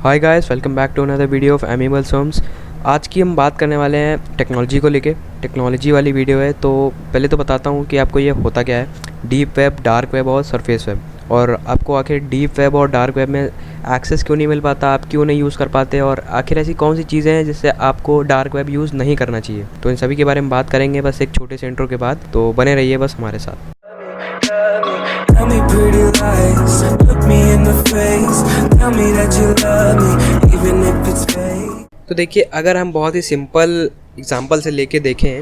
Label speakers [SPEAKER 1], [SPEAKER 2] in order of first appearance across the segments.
[SPEAKER 1] Hi guys, welcome back to another video of Amiables Homes. आज की हम बात करने वाले हैं टेक्नोलॉजी को लेके। टेक्नोलॉजी वाली वीडियो है, तो पहले तो बताता हूँ कि आपको ये होता क्या है। डीप वेब, डार्क वेब और सरफेस वेब। और आपको आखिर डीप वेब और डार्क वेब में एक्सेस क्यों नहीं मिल पाता, आप क्यों नहीं यूज़ कर पाते, और आखिर ऐसी कौन सी चीज़ें हैं जिससे आपको डार्क वेब यूज़ नहीं करना चाहिए। तो इन सभी के बारे में बात करेंगे बस एक छोटे से इंट्रो के बाद, तो बने रहिए बस हमारे साथ।
[SPEAKER 2] Tell me pretty lies, look me in the face, tell me that you love me, even if it's fake.
[SPEAKER 1] तो देखिए, अगर हम बहुत ही सिंपल एग्जांपल से लेके देखें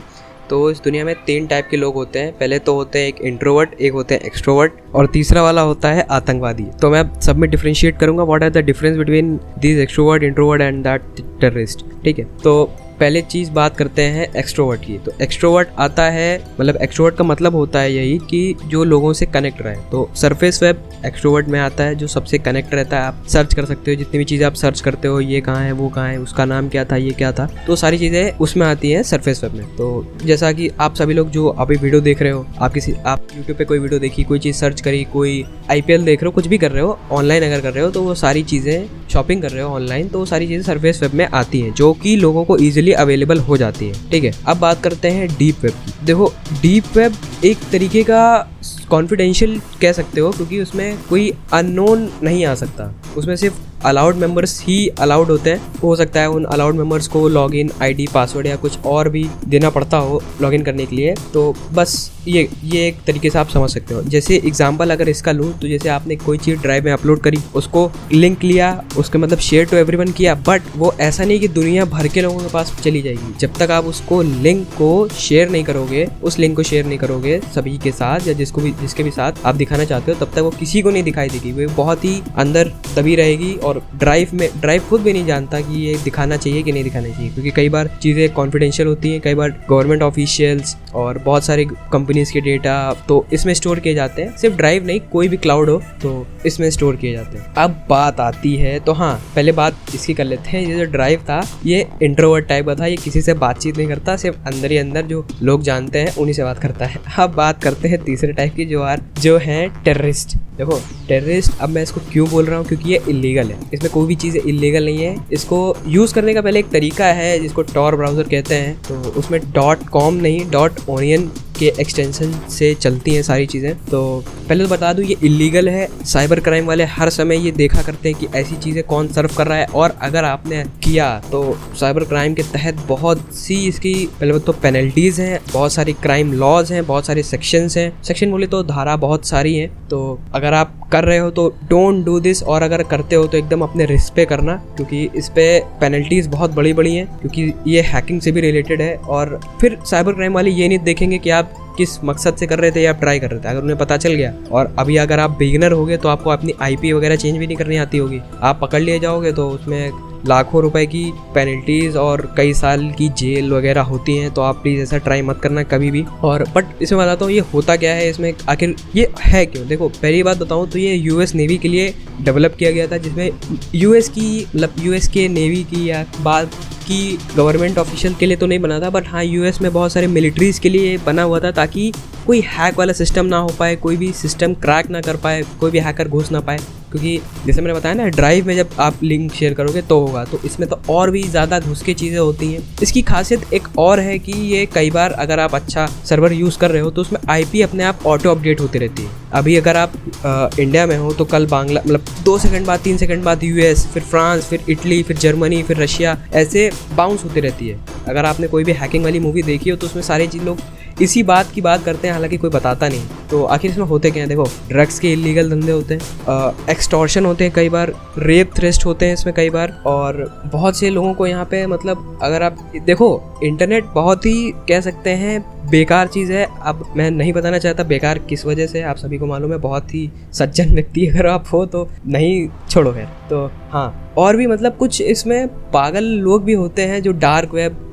[SPEAKER 1] तो इस दुनिया में 3 टाइप के लोग होते हैं। पहले तो होते हैं एक इंट्रोवर्ट, एक होते हैं एक्सट्रोवर्ट, और तीसरा वाला होता है आतंकवादी। तो मैं सब में डिफरेंशिएट करूंगा what are the difference between this extrovert, introvert and that terrorist. ठीक है, तो पहले चीज़ बात करते हैं एक्सट्रोवर्ट की। तो एक्सट्रोवर्ट आता है, मतलब एक्सट्रोवर्ट का मतलब होता है यही कि जो लोगों से कनेक्ट रहे। तो सरफेस वेब एक्सट्रोवर्ट में आता है, जो सबसे कनेक्ट रहता है। आप सर्च कर सकते हो, जितनी भी चीज़ें आप सर्च करते हो, ये कहाँ है, वो कहाँ है, उसका नाम क्या था, ये क्या था, तो सारी चीज़ें उसमें आती हैं सरफेस वेब में। तो जैसा कि आप सभी लोग जो अभी वीडियो देख रहे हो, आप यूट्यूब पे कोई वीडियो देखी, कोई चीज़ सर्च करी, कोई IPL देख रहे हो, कुछ भी कर रहे हो ऑनलाइन अगर कर रहे हो, तो वो सारी चीज़ें, शॉपिंग कर रहे हो ऑनलाइन, तो वो सारी चीज़ें सरफेस वेब में आती हैं, जो कि लोगों को ईजिली अवेलेबल हो जाती है। ठीक है, अब बात करते हैं डीप वेब की। देखो, डीप वेब एक तरीके का कॉन्फिडेंशियल कह सकते हो, क्योंकि उसमें कोई अननोन नहीं आ सकता। उसमें सिर्फ अलाउड मेंबर्स ही अलाउड होते हैं। हो सकता है उन अलाउड मेंबर्स को लॉगिन ID, पासवर्ड या कुछ और भी देना पड़ता हो लॉगिन करने के लिए। तो बस ये एक तरीके से आप समझ सकते हो। जैसे एग्जांपल अगर इसका लूँ, तो जैसे आपने कोई चीज़ ड्राइव में अपलोड करी, उसको लिंक लिया, उसके मतलब शेयर टू एवरीवन किया, बट वो ऐसा नहीं कि दुनिया भर के लोगों के पास चली जाएगी। जब तक आप उसको लिंक को शेयर नहीं करोगे, उस लिंक को शेयर नहीं करोगे सभी के साथ, या जिसके भी साथ आप दिखाना चाहते हो, तब तक वो किसी को नहीं दिखाई देगी। वो बहुत ही अंदर दबी रहेगी, और ड्राइव खुद भी नहीं जानता कि ये दिखाना चाहिए कि नहीं दिखाना चाहिए, क्योंकि कई बार चीज़ें कॉन्फिडेंशियल होती हैं, कई बार गवर्नमेंट ऑफिशियल्स और बहुत सारे कंपनीज के डेटा तो इसमें स्टोर किए जाते हैं। सिर्फ ड्राइव नहीं, कोई भी क्लाउड हो तो इसमें स्टोर किए जाते हैं। अब बात आती है, तो हाँ, पहले बात इसकी कर लेते हैं। ये जो ड्राइव था, ये इंट्रोवर्ट टाइप का था, ये किसी से बातचीत नहीं करता, सिर्फ अंदर ही अंदर जो लोग जानते हैं उन्हीं से बात करता है। अब बात करते हैं तीसरे टाइप की, जो है टेररिस्ट। देखो, टेररिस्ट, अब मैं इसको क्यों बोल रहा हूँ, क्योंकि ये इलीगल है। इसमें कोई भी चीज़ इलीगल नहीं है। इसको यूज़ करने का पहले एक तरीका है जिसको टॉर ब्राउज़र कहते हैं। तो उसमें .com नहीं, .onion के एक्सटेंशन से चलती हैं सारी चीज़ें। तो पहले तो बता दूं, ये इलीगल है। साइबर क्राइम वाले हर समय ये देखा करते हैं कि ऐसी चीज़ें कौन सर्व कर रहा है, और अगर आपने किया तो साइबर क्राइम के तहत बहुत सी इसकी पहले तो पेनल्टीज़ हैं, बहुत सारी क्राइम लॉज हैं, बहुत सारे सेक्शंस हैं। सेक्शन बोले तो धारा बहुत सारी हैं। तो अगर आप कर रहे हो तो डोंट डू दिस, और अगर करते हो तो एकदम अपने रिस्क पे करना, क्योंकि इस पे पेनल्टीज़ बहुत बड़ी बड़ी हैं, क्योंकि ये हैकिंग से भी रिलेटेड है। और फिर साइबर क्राइम वाले ये नहीं देखेंगे कि आप किस मकसद से कर रहे थे या आप ट्राई कर रहे थे। अगर उन्हें पता चल गया, और अभी अगर आप बिगिनर हो गए, तो आपको अपनी IP वगैरह चेंज भी नहीं करनी आती होगी, आप पकड़ लिए जाओगे तो उसमें लाखों रुपए की पेनल्टीज़ और कई साल की जेल वगैरह होती हैं। तो आप प्लीज़ ऐसा ट्राई मत करना कभी भी। और बट इसमें बताता हूँ ये होता क्या है, इसमें आखिर ये है क्यों। देखो, पहली बात बताऊँ तो ये US नेवी के लिए डेवलप किया गया था, जिसमें US के नेवी की या बात की गवर्नमेंट ऑफिशियल के लिए तो नहीं बना था, बट हाँ, US में बहुत सारे मिलिट्रीज़ के लिए बना हुआ था, ताकि कोई हैक वाला सिस्टम ना हो पाए, कोई भी सिस्टम क्रैक ना कर पाए, कोई भी हैकर घुस ना पाए। क्योंकि जैसे मैंने बताया ना, ड्राइव में जब आप लिंक शेयर करोगे तो होगा, तो इसमें तो और भी ज़्यादा घुस की चीज़ें होती हैं। इसकी खासियत एक और है कि ये कई बार अगर आप अच्छा सर्वर यूज़ कर रहे हो तो उसमें IP अपने आप ऑटो अपडेट होती रहती है। अभी अगर आप इंडिया में हो तो कल बांग्ला, मतलब 2 सेकंड बाद, 3 सेकंड बाद US, फिर फ्रांस, फिर इटली, फिर जर्मनी, फिर रशिया, ऐसे बाउंस होती रहती है। अगर आपने कोई भी हैकिंग वाली मूवी देखी हो तो उसमें सारे चीज़ लोग इसी बात की बात करते हैं, हालांकि कोई बताता नहीं। तो आखिर इसमें होते क्या है, देखो, ड्रग्स के इलीगल धंधे होते हैं, एक्सटॉर्शन होते हैं, कई बार रेप थ्रेस्ट होते हैं इसमें कई बार, और बहुत से लोगों को यहाँ पे, मतलब अगर आप देखो, इंटरनेट बहुत ही कह सकते हैं बेकार चीज़ है। अब मैं नहीं बताना चाहता बेकार किस वजह से, आप सभी को मालूम है, बहुत ही सज्जन व्यक्ति अगर आप हो तो नहीं, छोड़ो खैर। तो हाँ, और भी मतलब कुछ इसमें पागल लोग भी होते हैं जो डार्क वेब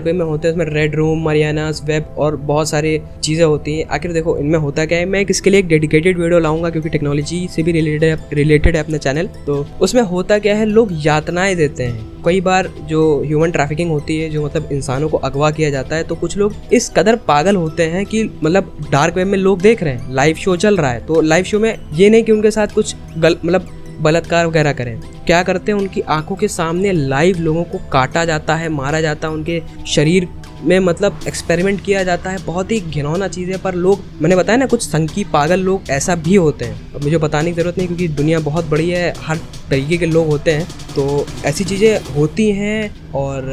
[SPEAKER 1] में होते हैं। इसमें रेड रूम, मरियानास वेब और बहुत सारी चीज़ें होती हैं। आखिर देखो, इनमें होता क्या है, मैं इसके लिए एक डेडिकेटेड वीडियो लाऊंगा, क्योंकि टेक्नोलॉजी से भी रिलेटेड है अपना चैनल। तो उसमें होता क्या है, लोग यातनाएं देते हैं। कई बार जो ह्यूमन ट्रैफिकिंग होती है, जो मतलब इंसानों को अगवा किया जाता है, तो कुछ लोग इस कदर पागल होते हैं कि मतलब डार्क वेब में लोग देख रहे हैं, लाइव शो चल रहा है, तो लाइव शो में ये नहीं कि उनके साथ कुछ मतलब बलात्कार वगैरह करें। क्या करते हैं, उनकी आंखों के सामने लाइव लोगों को काटा जाता है, मारा जाता है, उनके शरीर में मतलब एक्सपेरिमेंट किया जाता है। बहुत ही घिनौना चीज़ है, पर लोग, मैंने बताया ना, कुछ संकी पागल लोग ऐसा भी होते हैं। अब मुझे बताने की ज़रूरत नहीं, क्योंकि दुनिया बहुत बड़ी है, हर तरीके के लोग होते हैं, तो ऐसी चीज़ें होती हैं और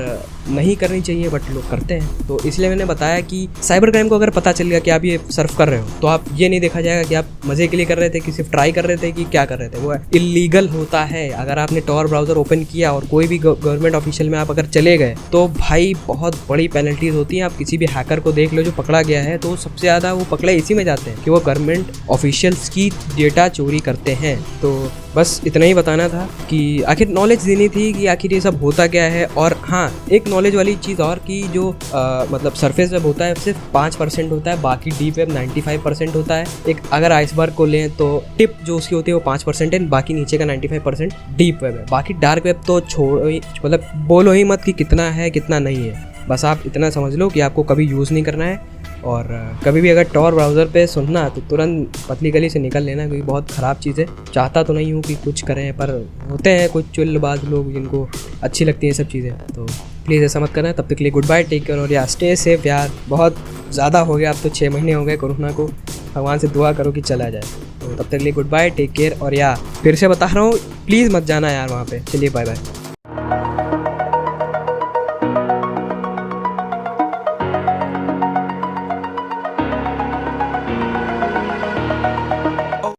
[SPEAKER 1] नहीं करनी चाहिए, बट लोग करते हैं। तो इसलिए मैंने बताया कि साइबर क्राइम को अगर पता चल गया कि आप ये सर्फ कर रहे हो, तो आप ये नहीं देखा जाएगा कि आप मज़े के लिए कर रहे थे, कि सिर्फ ट्राई कर रहे थे, कि क्या कर रहे थे। वो इलीगल होता है। अगर आपने टॉर ब्राउज़र ओपन किया और कोई भी गवर्नमेंट ऑफिशियल में आप अगर चले गए, तो भाई बहुत बड़ी पेनल्टीज होती हैं। आप किसी भी हैकर को देख लो जो पकड़ा गया है, तो सबसे ज़्यादा वो पकड़े इसी में जाते हैं कि वो गवर्नमेंट ऑफिशियल्स की डेटा चोरी करते हैं। तो बस इतना ही बताना था कि आखिर नॉलेज देनी थी कि आखिर ये सब होता क्या है। और हाँ, एक नॉलेज वाली चीज़ और, कि जो मतलब सरफेस वेब होता है सिर्फ 5% होता है, बाकी डीप वेब 95% होता है। एक अगर आइसबर्ग को लें तो टिप जो उसकी होती है वो 5% है, बाकी नीचे का 95% डीप वेब है। बाकी डार्क वेब तो छोड़ो ही, मतलब बोलो ही मत कि कितना है कितना नहीं है। बस आप इतना समझ लो कि आपको कभी यूज़ नहीं करना है, और कभी भी अगर टॉर ब्राउज़र पे सुनना तो तुरंत पतली गली से निकल लेना, क्योंकि बहुत ख़राब चीज़ है। चाहता तो नहीं हूँ कि कुछ करें, पर होते हैं कुछ चुलबाज लोग जिनको अच्छी लगती हैं सब चीज़ें, तो प्लीज़ ऐसा मत करना। तब तक के लिए गुड बाय, टेक केयर, और यार स्टे सेफ यार। बहुत ज़्यादा हो गया, अब तो 6 महीने हो गए कोरोना को। भगवान से दुआ करो कि चला जाए। तो तब तक के लिए गुड बाय, टेक केयर, और यार फिर से बता रहा हूँ, प्लीज़ मत जाना यार वहाँ पे। चलिए बाय बाय।